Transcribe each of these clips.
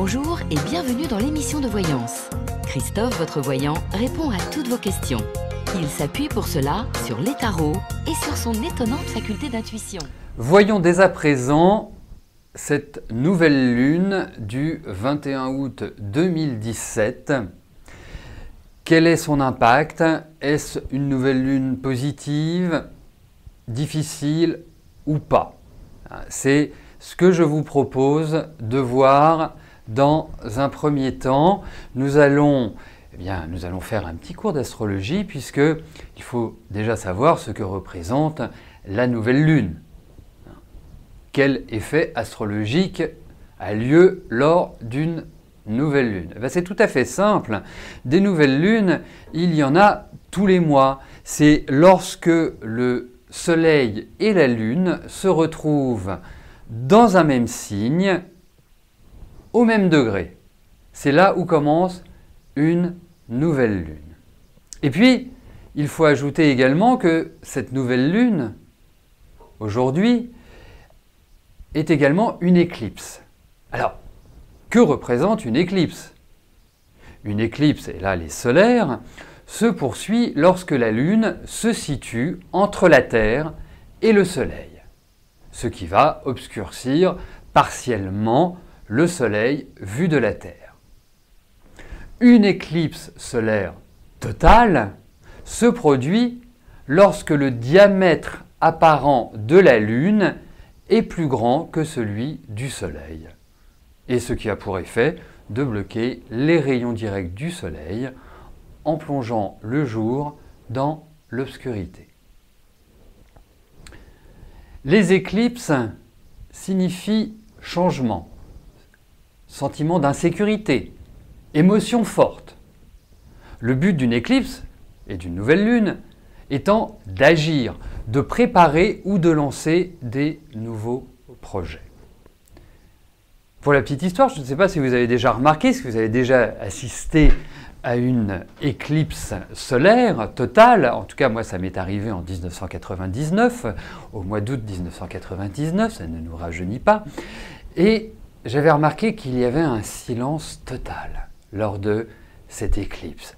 Bonjour et bienvenue dans l'émission de voyance. Christophe, votre voyant, répond à toutes vos questions. Il s'appuie pour cela sur les tarots et sur son étonnante faculté d'intuition. Voyons dès à présent cette nouvelle lune du 21 août 2017. Quel est son impact? Est-ce une nouvelle lune positive, difficile ou pas? C'est ce que je vous propose de voir dans un premier temps. Nous allons faire un petit cours d'astrologie puisque il faut déjà savoir ce que représente la nouvelle lune. Quel effet astrologique a lieu lors d'une nouvelle lune? C'est tout à fait simple. Des nouvelles lunes, il y en a tous les mois. C'est lorsque le Soleil et la Lune se retrouvent dans un même signe, au même degré. C'est là où commence une nouvelle lune. Et puis, il faut ajouter également que cette nouvelle lune, aujourd'hui, est également une éclipse. Alors, que représente une éclipse? Une éclipse, et là elle est solaire, se poursuit lorsque la Lune se situe entre la Terre et le Soleil, ce qui va obscurcir partiellement le Soleil vu de la Terre. Une éclipse solaire totale se produit lorsque le diamètre apparent de la Lune est plus grand que celui du Soleil, et ce qui a pour effet de bloquer les rayons directs du Soleil en plongeant le jour dans l'obscurité. Les éclipses signifient changement, sentiment d'insécurité, émotion forte. Le but d'une éclipse et d'une nouvelle lune étant d'agir, de préparer ou de lancer des nouveaux projets. Pour la petite histoire, je ne sais pas si vous avez déjà remarqué, si vous avez déjà assisté à une éclipse solaire totale. En tout cas, moi, ça m'est arrivé en 1999, au mois d'août 1999, ça ne nous rajeunit pas. Et j'avais remarqué qu'il y avait un silence total lors de cette éclipse.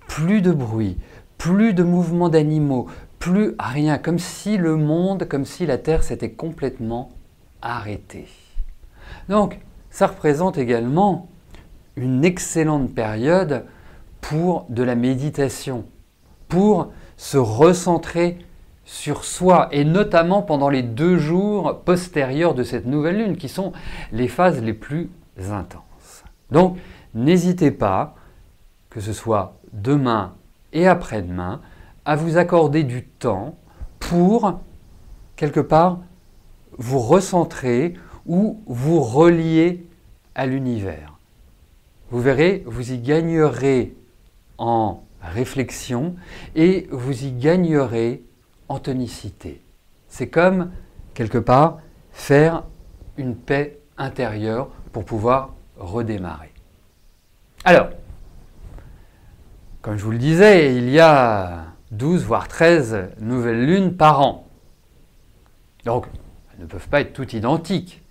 Plus de bruit, plus de mouvements d'animaux, plus rien, comme si le monde, comme si la Terre s'était complètement arrêtée. Donc, ça représente également une excellente période pour de la méditation, pour se recentrer sur soi, et notamment pendant les 2 jours postérieurs de cette nouvelle lune, qui sont les phases les plus intenses. Donc, n'hésitez pas, que ce soit demain et après-demain, à vous accorder du temps pour, quelque part, vous recentrer ou vous relier à l'univers. Vous verrez, vous y gagnerez en réflexion et vous y gagnerez en tonicité. C'est comme, quelque part, faire une paix intérieure pour pouvoir redémarrer. Alors, comme je vous le disais, il y a 12 voire 13 nouvelles lunes par an. Donc, elles ne peuvent pas être toutes identiques.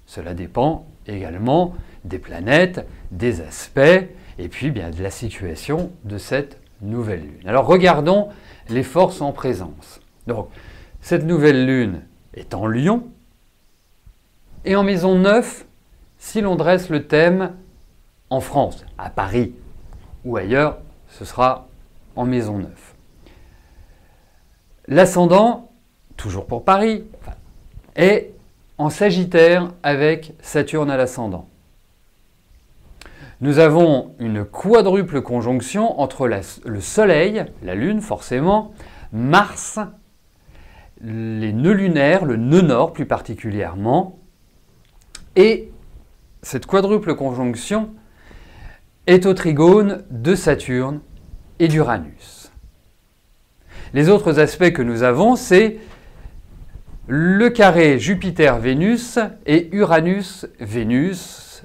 Cela dépend également des planètes, des aspects et puis bien de la situation de cette nouvelle lune. Alors regardons les forces en présence. Donc, cette nouvelle lune est en Lion et en maison 9 si l'on dresse le thème en France, à Paris ou ailleurs, ce sera en maison 9. L'ascendant, toujours pour Paris, est en Sagittaire avec Saturne à l'ascendant. Nous avons une quadruple conjonction entre le Soleil, la Lune forcément, Mars, les nœuds lunaires, le nœud nord plus particulièrement, et cette quadruple conjonction est au trigone de Saturne et d'Uranus. Les autres aspects que nous avons, c'est le carré Jupiter-Vénus et Uranus-Vénus.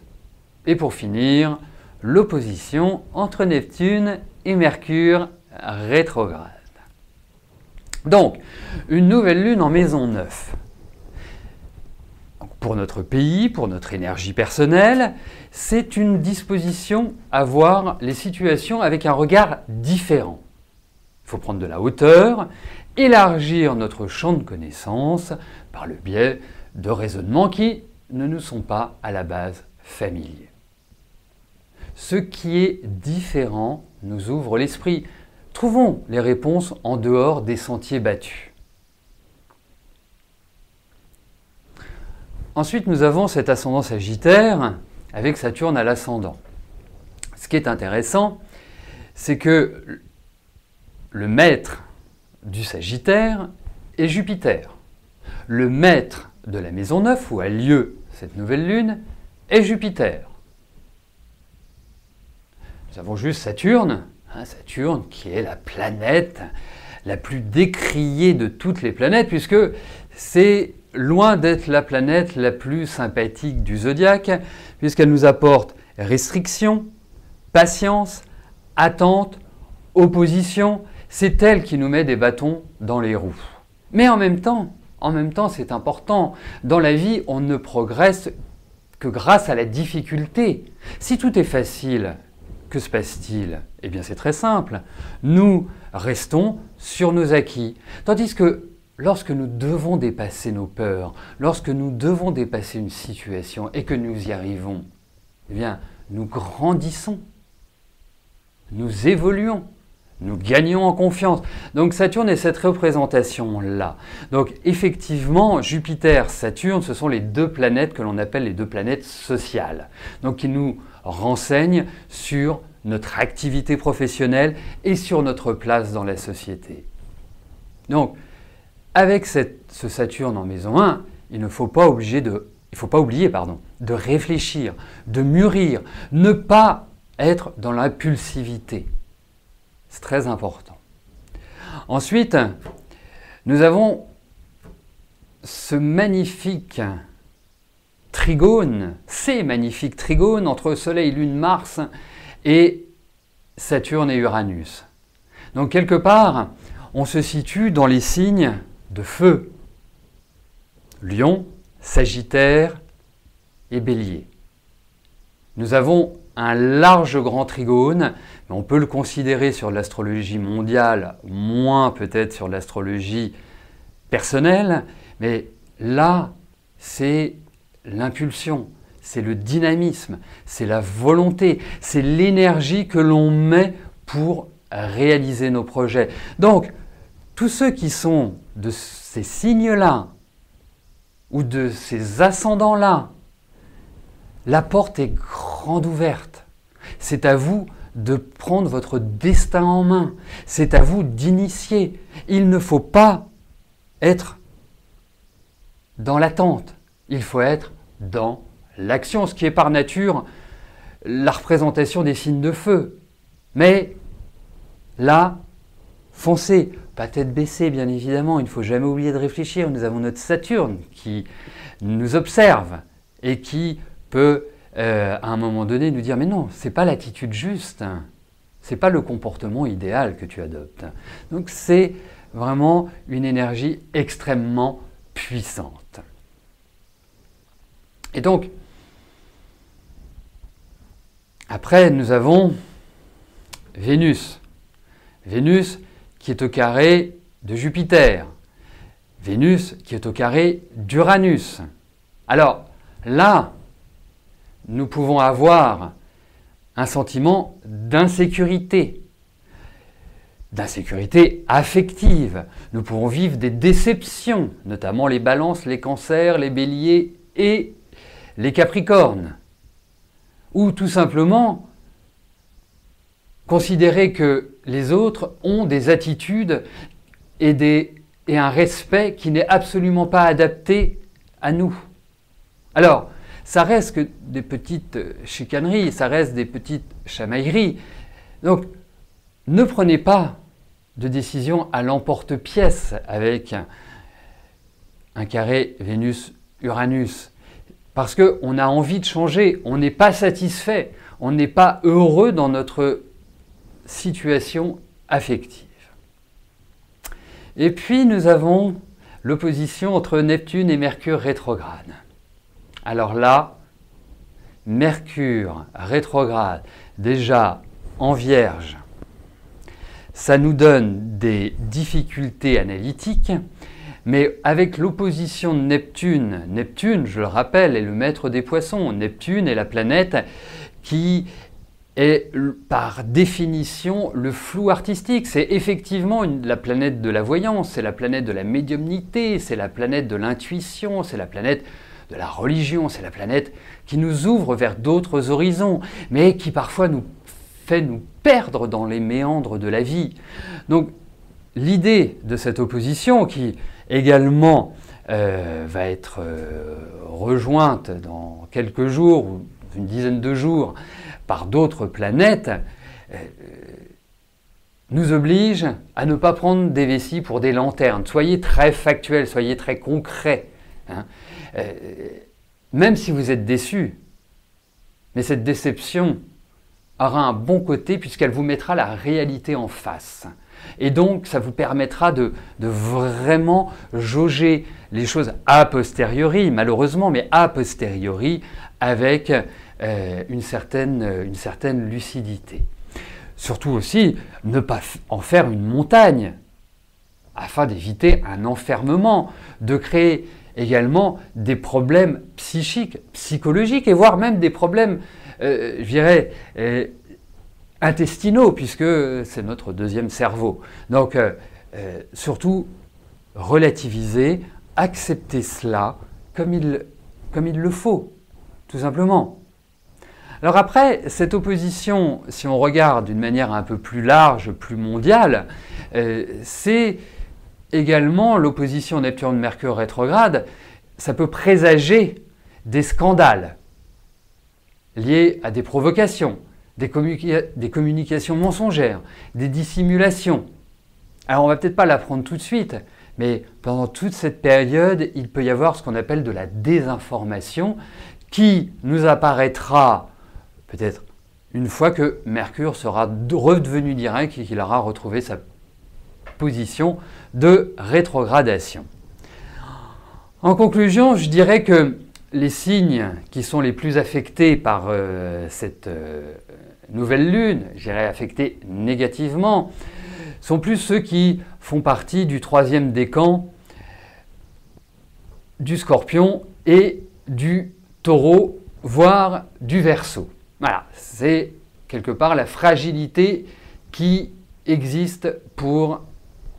Et pour finir, l'opposition entre Neptune et Mercure rétrograde. Donc, une nouvelle lune en maison 9. Pour notre pays, pour notre énergie personnelle, c'est une disposition à voir les situations avec un regard différent. Il faut prendre de la hauteur, élargir notre champ de connaissances par le biais de raisonnements qui ne nous sont pas à la base familiers. Ce qui est différent nous ouvre l'esprit. Trouvons les réponses en dehors des sentiers battus. Ensuite, nous avons cet ascendant Sagittaire avec Saturne à l'ascendant. Ce qui est intéressant, c'est que le maître du Sagittaire est Jupiter. Le maître de la maison 9, où a lieu cette nouvelle lune, est Jupiter. Nous avons juste Saturne, Saturne qui est la planète la plus décriée de toutes les planètes, puisque c'est loin d'être la planète la plus sympathique du zodiaque, puisqu'elle nous apporte restriction, patience, attente, opposition. C'est elle qui nous met des bâtons dans les roues. Mais en même temps, c'est important. Dans la vie, on ne progresse que grâce à la difficulté. Si tout est facile, que se passe-t-il? Eh bien, c'est très simple. Nous restons sur nos acquis. Tandis que lorsque nous devons dépasser nos peurs, lorsque nous devons dépasser une situation et que nous y arrivons, eh bien, nous grandissons, nous évoluons, nous gagnons en confiance. Donc Saturne est cette représentation-là. Donc effectivement, Jupiter, Saturne, ce sont les deux planètes que l'on appelle les deux planètes sociales. Donc qui nous renseignent sur notre activité professionnelle et sur notre place dans la société. Donc, avec ce Saturne en maison 1, il ne faut pas oublier de réfléchir, de mûrir, ne pas être dans l'impulsivité. C'est très important. Ensuite, nous avons ce magnifique trigone, ces magnifiques trigones entre Soleil, Lune, Mars et Saturne et Uranus. Donc quelque part, on se situe dans les signes de feu. Lion, Sagittaire et Bélier. Nous avons un large grand trigone, mais on peut le considérer sur l'astrologie mondiale, moins peut-être sur l'astrologie personnelle, mais là, c'est l'impulsion, c'est le dynamisme, c'est la volonté, c'est l'énergie que l'on met pour réaliser nos projets. Donc, tous ceux qui sont de ces signes-là, ou de ces ascendants-là, la porte est grande ouverte. C'est à vous de prendre votre destin en main. C'est à vous d'initier. Il ne faut pas être dans l'attente. Il faut être dans l'action, ce qui est par nature la représentation des signes de feu. Mais là, foncez, pas tête baissée bien évidemment, il ne faut jamais oublier de réfléchir. Nous avons notre Saturne qui nous observe et qui peut à un moment donné nous dire « mais non, ce n'est pas l'attitude juste, ce n'est pas le comportement idéal que tu adoptes ». Donc c'est vraiment une énergie extrêmement puissante. Et donc, après nous avons Vénus. Vénus qui est au carré de Jupiter. Vénus qui est au carré d'Uranus. Alors là, nous pouvons avoir un sentiment d'insécurité affective. Nous pouvons vivre des déceptions, notamment les balances, les cancers, les béliers et les capricornes. Ou tout simplement considérer que les autres ont des attitudes et un respect qui n'est absolument pas adapté à nous. Alors, ça reste que des petites chicaneries, ça reste des petites chamailleries. Donc, ne prenez pas de décision à l'emporte-pièce avec un carré Vénus-Uranus. Parce qu'on a envie de changer, on n'est pas satisfait, on n'est pas heureux dans notre situation affective. Et puis nous avons l'opposition entre Neptune et Mercure rétrograde. Alors là, Mercure rétrograde, déjà en Vierge, ça nous donne des difficultés analytiques, mais avec l'opposition de Neptune, Neptune, je le rappelle, est le maître des poissons. Neptune est la planète qui est par définition le flou artistique. C'est effectivement la planète de la voyance, c'est la planète de la médiumnité, c'est la planète de l'intuition, c'est la planète de la religion, c'est la planète qui nous ouvre vers d'autres horizons, mais qui parfois nous fait nous perdre dans les méandres de la vie. Donc l'idée de cette opposition, qui également va être rejointe dans quelques jours, ou une dizaine de jours, par d'autres planètes, nous oblige à ne pas prendre des vessies pour des lanternes. Soyez très factuels, soyez très concrets. Hein. Même si vous êtes déçus, mais cette déception aura un bon côté puisqu'elle vous mettra la réalité en face. Et donc, ça vous permettra de vraiment jauger les choses a posteriori, malheureusement, mais a posteriori, avec une certaine lucidité. Surtout aussi, ne pas en faire une montagne, afin d'éviter un enfermement, de créer également des problèmes psychiques, psychologiques, et voire même des problèmes, je dirais, intestinaux, puisque c'est notre deuxième cerveau. Donc, surtout, relativiser, accepter cela comme il le faut, tout simplement. Alors après, cette opposition, si on regarde d'une manière un peu plus large, plus mondiale, c'est également l'opposition Neptune-Mercure rétrograde, ça peut présager des scandales liés à des provocations, des communications mensongères, des dissimulations. Alors on ne va peut-être pas l'apprendre tout de suite, mais pendant toute cette période, il peut y avoir ce qu'on appelle de la désinformation qui nous apparaîtra peut-être une fois que Mercure sera redevenu direct et qu'il aura retrouvé sa position de rétrogradation. En conclusion, je dirais que les signes qui sont les plus affectés par cette nouvelle lune, je dirais affectés négativement, sont plus ceux qui font partie du troisième décan du Scorpion et du Taureau, voire du Verseau. Voilà, c'est quelque part la fragilité qui existe pour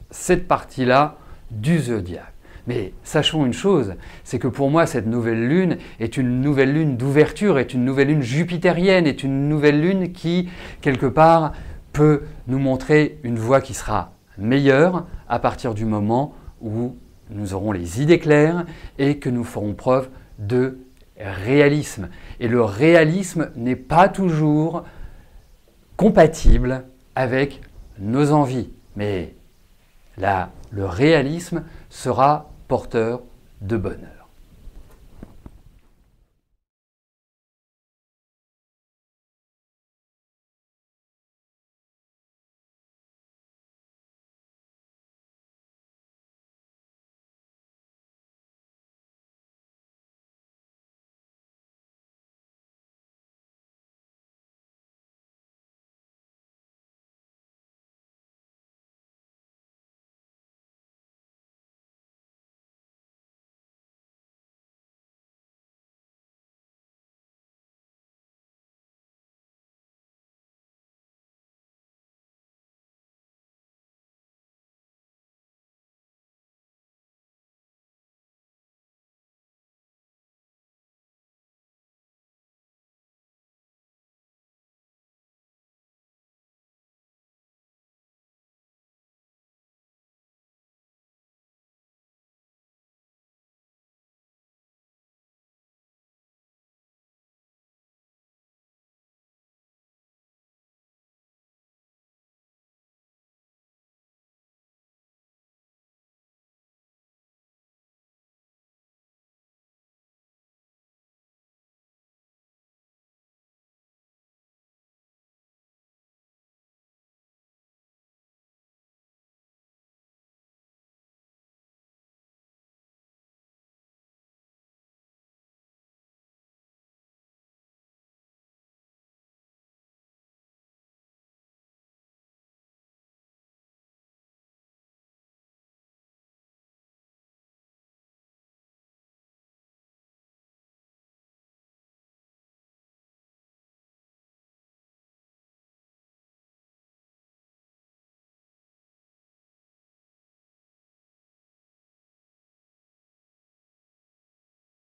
cette partie-là du zodiaque. Mais sachons une chose, c'est que pour moi, cette nouvelle lune est une nouvelle lune d'ouverture, est une nouvelle lune jupitérienne, est une nouvelle lune qui, quelque part, peut nous montrer une voie qui sera meilleure à partir du moment où nous aurons les idées claires et que nous ferons preuve de réalisme. Et le réalisme n'est pas toujours compatible avec nos envies. Mais là, le réalisme sera porteur de bonheur.